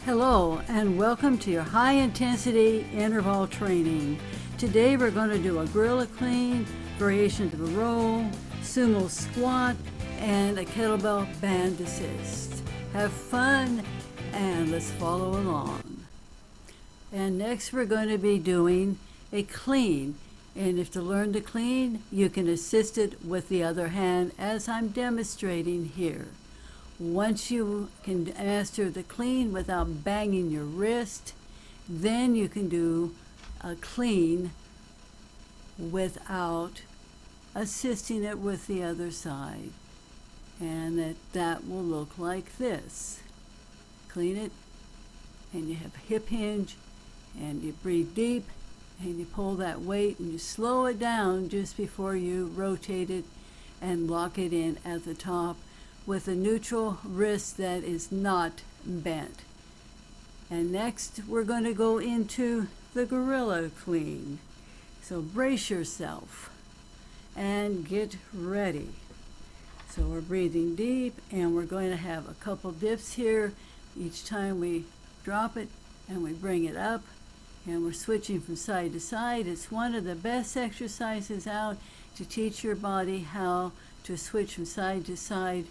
Hello and welcome to your high intensity interval training. Today we're going to do a gorilla clean, variation of a row, sumo squat, and a kettlebell band assist. Have fun and let's follow along. And next we're going to be doing a clean. And if to learn to clean, you can assist it with the other hand as I'm demonstrating here. Once you can master the clean without banging your wrist, then you can do a clean without assisting it with the other side. And that will look like this. Clean it, and you have hip hinge, and you breathe deep, and you pull that weight, and you slow it down just before you rotate it and lock it in at the top, with a neutral wrist that is not bent. And next we're going to go into the gorilla clean. So brace yourself and get ready. So we're breathing deep, and we're going to have a couple dips here each time we drop it and we bring it up, and we're switching from side to side. It's one of the best exercises out to teach your body how to switch from side to side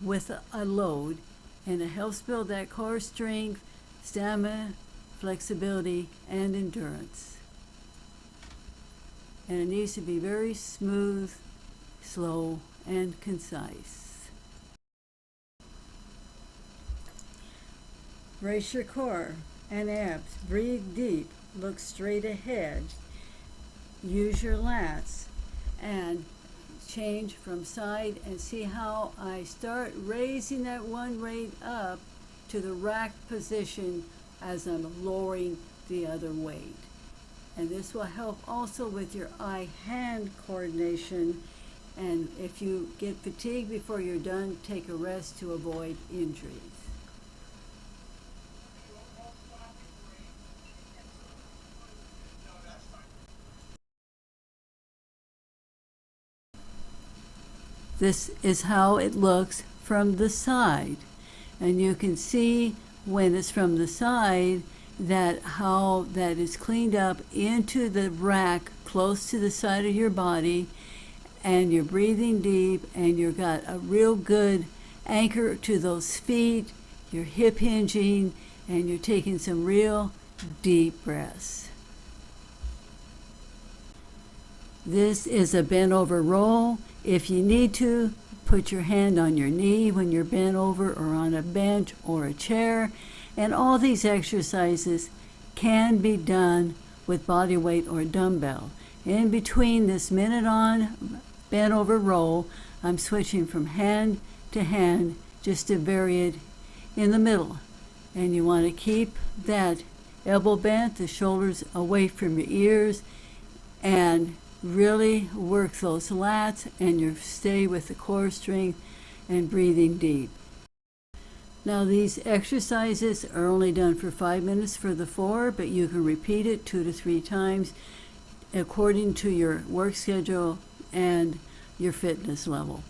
with a load, and it helps build that core strength, stamina, flexibility, and endurance. And it needs to be very smooth, slow, and concise. Brace your core and abs. Breathe deep. Look straight ahead. Use your lats and change from side, and see how I start raising that one weight up to the rack position as I'm lowering the other weight. And this will help also with your eye-hand coordination. And if you get fatigued before you're done, take a rest to avoid injuries. This is how it looks from the side. And you can see when it's from the side that how that is cleaned up into the rack close to the side of your body, and you're breathing deep, and you've got a real good anchor to those feet, you're hip hinging, and you're taking some real deep breaths. This is a bent over roll. If you need to, put your hand on your knee when you're bent over, or on a bench or a chair. And all these exercises can be done with body weight or dumbbell. In between this minute on bent over roll, I'm switching from hand to hand just to vary it in the middle. And you want to keep that elbow bent, the shoulders away from your ears, and really work those lats, and you stay with the core strength and breathing deep. Now these exercises are only done for 5 minutes for the 4, but you can repeat it 2 to 3 times according to your work schedule and your fitness level.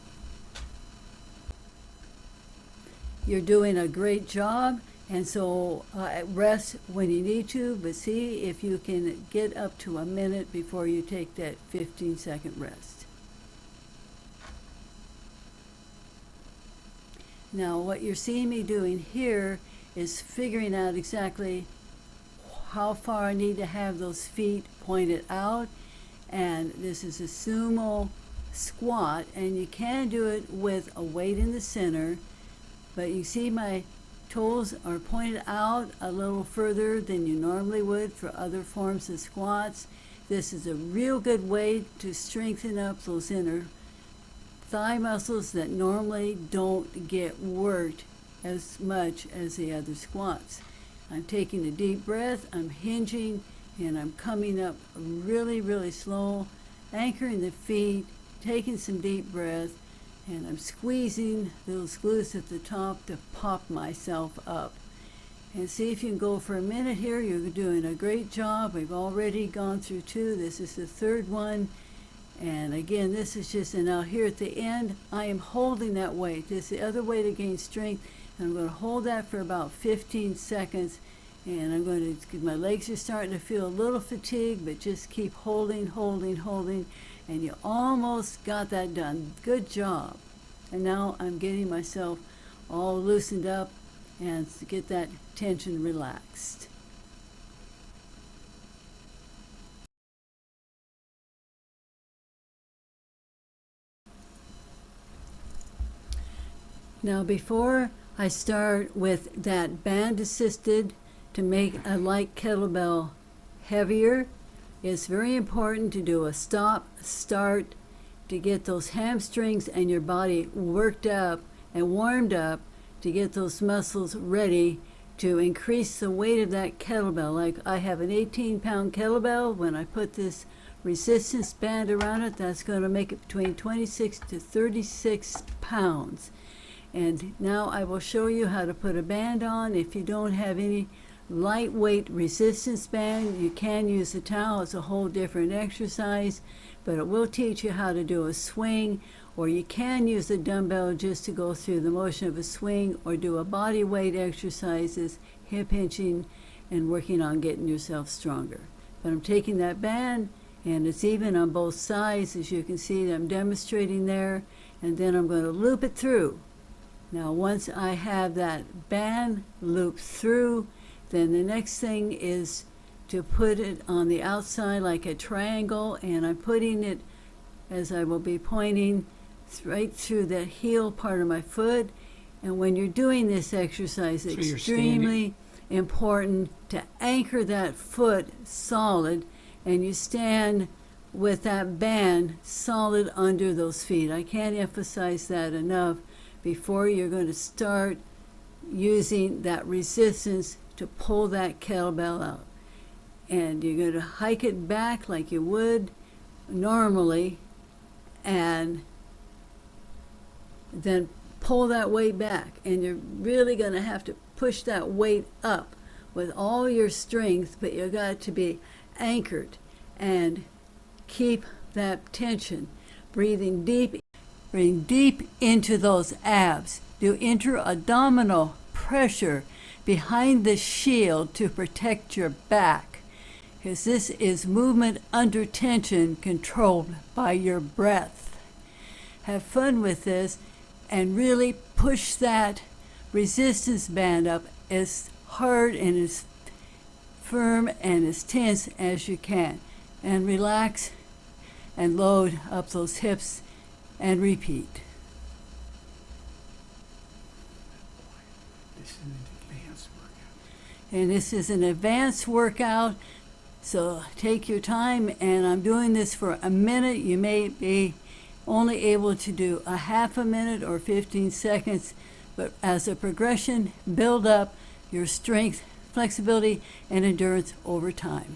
You're doing a great job, and so rest when you need to, but see if you can get up to a minute before you take that 15-second rest. Now what you're seeing me doing here is figuring out exactly how far I need to have those feet pointed out, and this is a sumo squat, and you can do it with a weight in the center, but you see my toes are pointed out a little further than you normally would for other forms of squats. This is a real good way to strengthen up those inner thigh muscles that normally don't get worked as much as the other squats. I'm taking a deep breath, I'm hinging, and I'm coming up really, really slow, anchoring the feet, taking some deep breath, and I'm squeezing those glutes at the top to pop myself up. And see if you can go for a minute here. You're doing a great job. We've already gone through 2. This is the 3rd one. And again, this is just, and now here at the end, I am holding that weight. This is the other way to gain strength, And I'm going to hold that for about 15 seconds. And I'm going to, my legs are starting to feel a little fatigued, but just keep holding, holding, holding. And you almost got that done. Good job. And now I'm getting myself all loosened up and to get that tension relaxed. Now before I start with that band assisted to make a light kettlebell heavier, it's very important to do a stop, start, to get those hamstrings and your body worked up and warmed up, to get those muscles ready to increase the weight of that kettlebell. Like I have an 18-pound kettlebell. When I put this resistance band around it, that's going to make it between 26 to 36 pounds. And now I will show you how to put a band on. If you don't have any lightweight resistance band, you can use a towel. It's a whole different exercise, but it will teach you how to do a swing, or you can use a dumbbell just to go through the motion of a swing, or do a body weight exercises, hip hinching, and working on getting yourself stronger. But I'm taking that band, and it's even on both sides, as you can see. I'm demonstrating there, and then I'm going to loop it through. Now once I have that band looped through, then the next thing is to put it on the outside like a triangle, and I'm putting it, as I will be pointing, right through the heel part of my foot. And when you're doing this exercise, it's extremely important to anchor that foot solid, and you stand with that band solid under those feet. I can't emphasize that enough before you're going to start using that resistance to pull that kettlebell out. And you're going to hike it back like you would normally, and then pull that weight back. And you're really going to have to push that weight up with all your strength, but you've got to be anchored and keep that tension. Breathing deep into those abs. Do intra-abdominal pressure behind the shield to protect your back, because this is movement under tension controlled by your breath. Have fun with this and really push that resistance band up as hard and as firm and as tense as you can, and relax and load up those hips and repeat. This is an advanced workout. And this is an advanced workout, so take your time. And I'm doing this for a minute. You may be only able to do a half a minute or 15 seconds, but as a progression, build up your strength, flexibility, and endurance over time.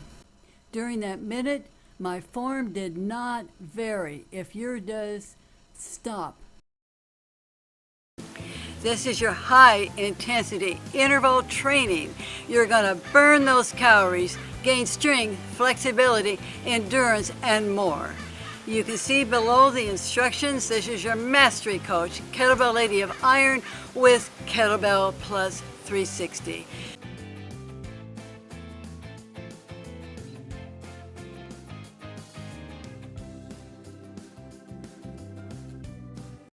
During that minute, my form did not vary. If yours does, stop. This is your high intensity interval training. You're going to burn those calories, gain strength, flexibility, endurance, and more. You can see below the instructions. This is your mastery coach, Kettlebell Lady of Iron with Kettlebell Plus 360.